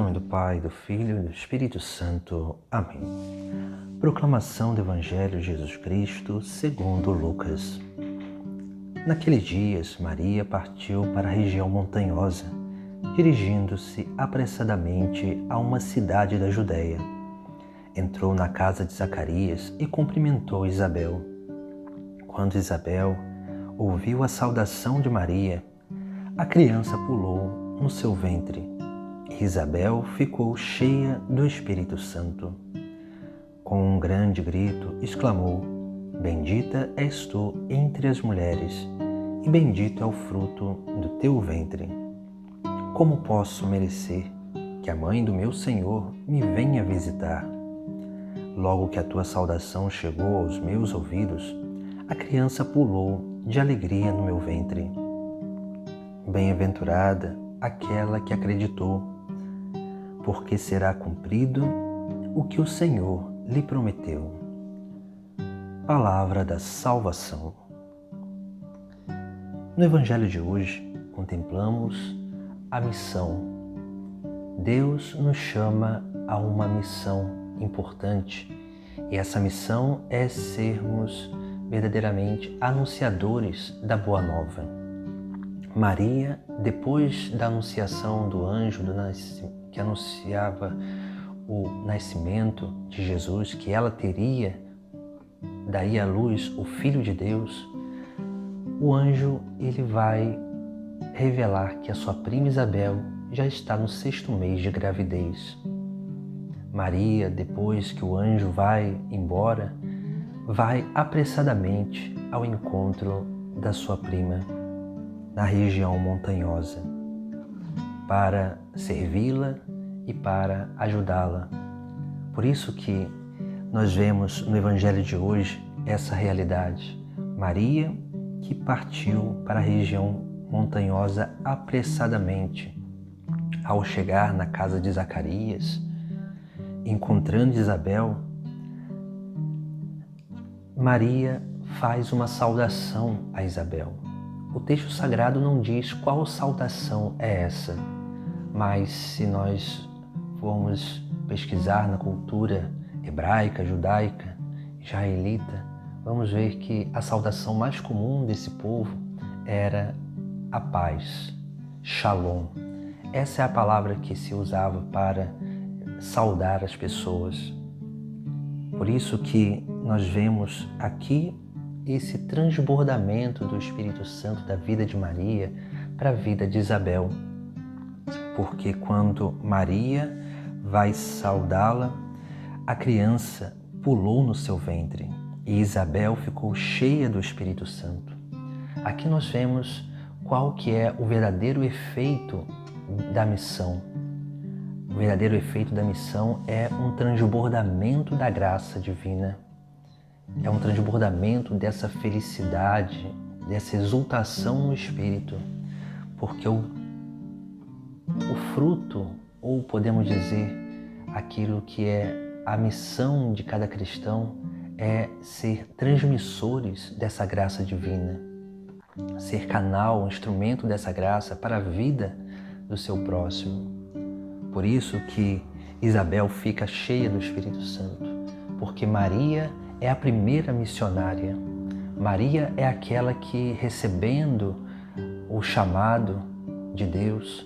nome do Pai, do Filho e do Espírito Santo. Amém. Proclamação do Evangelho de Jesus Cristo segundo Lucas. Naqueles dias, Maria partiu para a região montanhosa, dirigindo-se apressadamente a uma cidade da Judéia. Entrou na casa de Zacarias e cumprimentou Isabel. Quando Isabel ouviu a saudação de Maria, a criança pulou no seu ventre. Isabel ficou cheia do Espírito Santo. Com um grande grito, exclamou: Bendita és tu entre as mulheres, e bendito é o fruto do teu ventre. Como posso merecer que a mãe do meu Senhor me venha visitar? Logo que a tua saudação chegou aos meus ouvidos, a criança pulou de alegria no meu ventre. Bem-aventurada aquela que acreditou, porque será cumprido o que o Senhor lhe prometeu. Palavra da salvação. No Evangelho de hoje, contemplamos a missão. Deus nos chama a uma missão importante, e essa missão é sermos verdadeiramente anunciadores da Boa Nova. Maria, depois da anunciação do anjo que anunciava o nascimento de Jesus, que ela teria daí à luz o Filho de Deus, o anjo ele vai revelar que a sua prima Isabel já está no 6º mês de gravidez. Maria, depois que o anjo vai embora, vai apressadamente ao encontro da sua prima na região montanhosa, para servi-la e para ajudá-la. Por isso que nós vemos no Evangelho de hoje essa realidade. Maria que partiu para a região montanhosa apressadamente. Ao chegar na casa de Zacarias, encontrando Isabel, Maria faz uma saudação a Isabel. O texto sagrado não diz qual saudação é essa, mas se nós formos pesquisar na cultura hebraica, judaica, israelita, vamos ver que a saudação mais comum desse povo era a paz, shalom. Essa é a palavra que se usava para saudar as pessoas. Por isso que nós vemos aqui esse transbordamento do Espírito Santo da vida de Maria para a vida de Isabel. Porque quando Maria vai saudá-la, a criança pulou no seu ventre e Isabel ficou cheia do Espírito Santo. Aqui nós vemos qual que é o verdadeiro efeito da missão. O verdadeiro efeito da missão é um transbordamento da graça divina. É um transbordamento dessa felicidade, dessa exultação no Espírito, porque o fruto, ou podemos dizer, aquilo que é a missão de cada cristão, é ser transmissores dessa graça divina, ser canal, instrumento dessa graça para a vida do seu próximo. Por isso que Isabel fica cheia do Espírito Santo, porque Maria é a primeira missionária. Maria é aquela que, recebendo o chamado de Deus,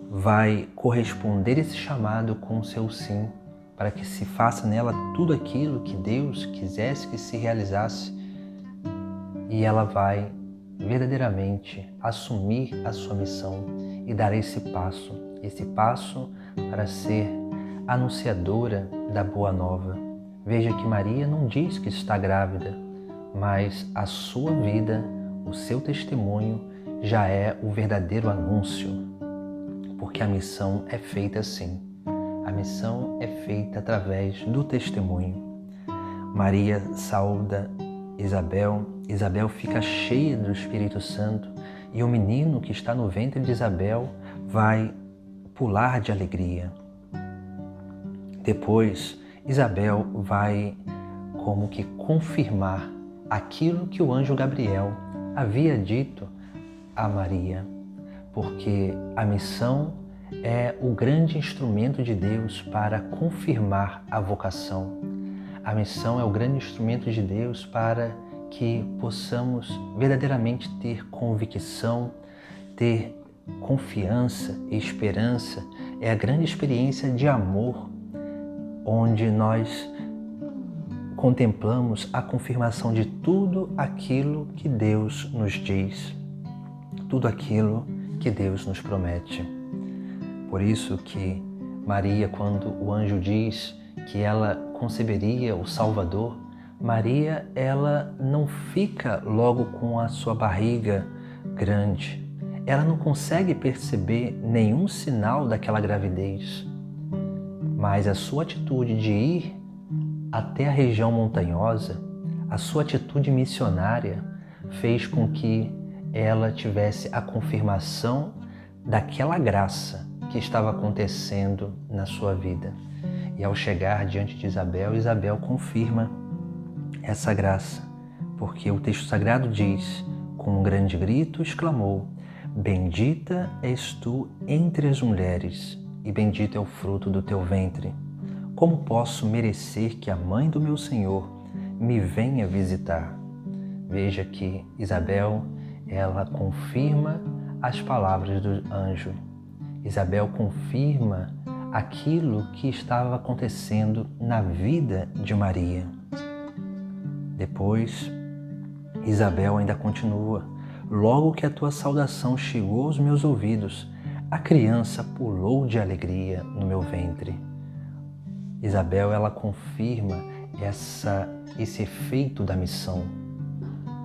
vai corresponder esse chamado com o seu sim, para que se faça nela tudo aquilo que Deus quisesse que se realizasse. E ela vai verdadeiramente assumir a sua missão e dar esse passo para ser anunciadora da Boa Nova. Veja que Maria não diz que está grávida, mas a sua vida, o seu testemunho já é o verdadeiro anúncio, porque a missão é feita assim. A missão é feita através do testemunho. Maria sauda Isabel, Isabel fica cheia do Espírito Santo e o menino que está no ventre de Isabel vai pular de alegria. Depois, Isabel vai como que confirmar aquilo que o anjo Gabriel havia dito a Maria, porque a missão é o grande instrumento de Deus para confirmar a vocação. A missão é o grande instrumento de Deus para que possamos verdadeiramente ter convicção, ter confiança e esperança. É a grande experiência de amor, onde nós contemplamos a confirmação de tudo aquilo que Deus nos diz, tudo aquilo que Deus nos promete. Por isso que Maria, quando o anjo diz que ela conceberia o Salvador, Maria, ela não fica logo com a sua barriga grande. Ela não consegue perceber nenhum sinal daquela gravidez. Mas a sua atitude de ir até a região montanhosa, a sua atitude missionária, fez com que ela tivesse a confirmação daquela graça que estava acontecendo na sua vida. E ao chegar diante de Isabel, Isabel confirma essa graça, porque o texto sagrado diz: com um grande grito exclamou: bendita és tu entre as mulheres, e bendito é o fruto do teu ventre. Como posso merecer que a mãe do meu Senhor me venha visitar? Veja que Isabel, ela confirma as palavras do anjo. Isabel confirma aquilo que estava acontecendo na vida de Maria. Depois, Isabel ainda continua: logo que a tua saudação chegou aos meus ouvidos, a criança pulou de alegria no meu ventre. Isabel, ela confirma esse efeito da missão,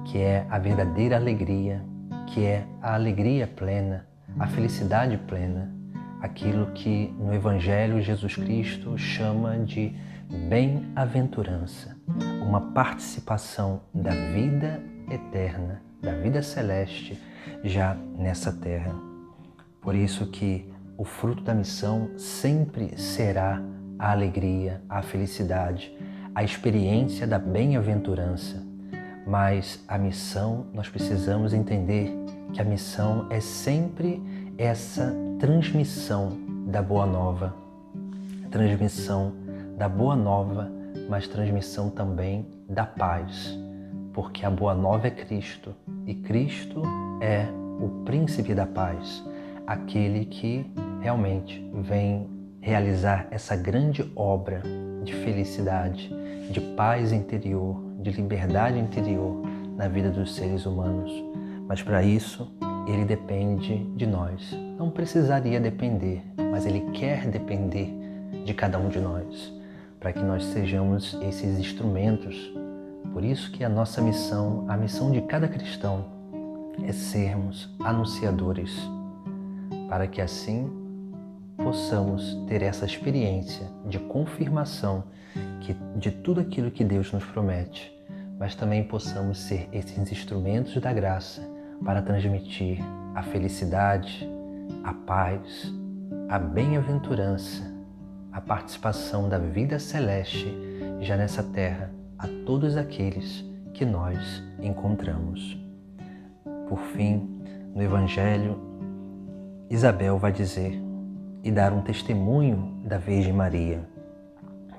que é a verdadeira alegria, que é a alegria plena, a felicidade plena, aquilo que no Evangelho Jesus Cristo chama de bem-aventurança, uma participação da vida eterna, da vida celeste já nessa terra. Por isso que o fruto da missão sempre será a alegria, a felicidade, a experiência da bem-aventurança. Mas a missão, nós precisamos entender que a missão é sempre essa transmissão da Boa Nova. Transmissão da Boa Nova, mas transmissão também da paz. Porque a Boa Nova é Cristo, e Cristo é o Príncipe da Paz, aquele que realmente vem realizar essa grande obra de felicidade, de paz interior, de liberdade interior na vida dos seres humanos. Mas para isso, ele depende de nós. Não precisaria depender, mas ele quer depender de cada um de nós, para que nós sejamos esses instrumentos. Por isso que a nossa missão, a missão de cada cristão, é sermos anunciadores, para que assim possamos ter essa experiência de confirmação de tudo aquilo que Deus nos promete, mas também possamos ser esses instrumentos da graça para transmitir a felicidade, a paz, a bem-aventurança, a participação da vida celeste já nessa terra a todos aqueles que nós encontramos. Por fim, no Evangelho, Isabel vai dizer e dar um testemunho da Virgem Maria: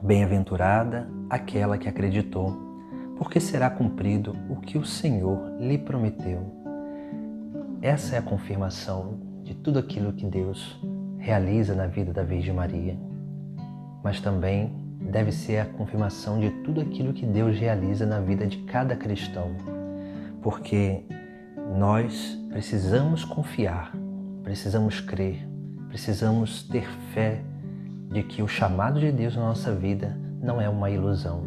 bem-aventurada aquela que acreditou, porque será cumprido o que o Senhor lhe prometeu. Essa é a confirmação de tudo aquilo que Deus realiza na vida da Virgem Maria, mas também deve ser a confirmação de tudo aquilo que Deus realiza na vida de cada cristão, porque nós precisamos confiar, precisamos crer, precisamos ter fé de que o chamado de Deus na nossa vida não é uma ilusão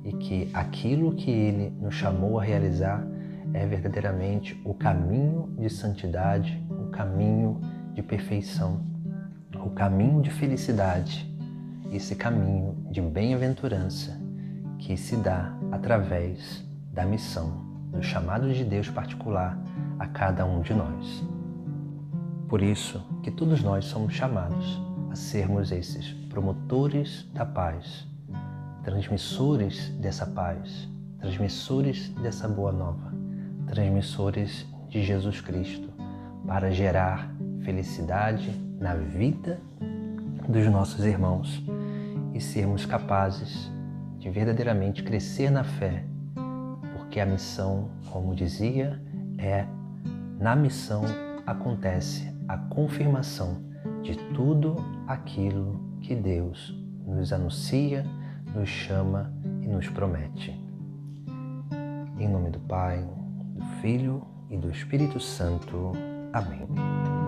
e que aquilo que Ele nos chamou a realizar é verdadeiramente o caminho de santidade, o caminho de perfeição, o caminho de felicidade, esse caminho de bem-aventurança que se dá através da missão, do chamado de Deus particular a cada um de nós. Por isso que todos nós somos chamados a sermos esses promotores da paz, transmissores dessa paz, transmissores dessa boa nova, transmissores de Jesus Cristo, para gerar felicidade, na vida dos nossos irmãos e sermos capazes de verdadeiramente crescer na fé, porque a missão, como dizia, na missão acontece a confirmação de tudo aquilo que Deus nos anuncia, nos chama e nos promete. Em nome do Pai, do Filho e do Espírito Santo. Amém.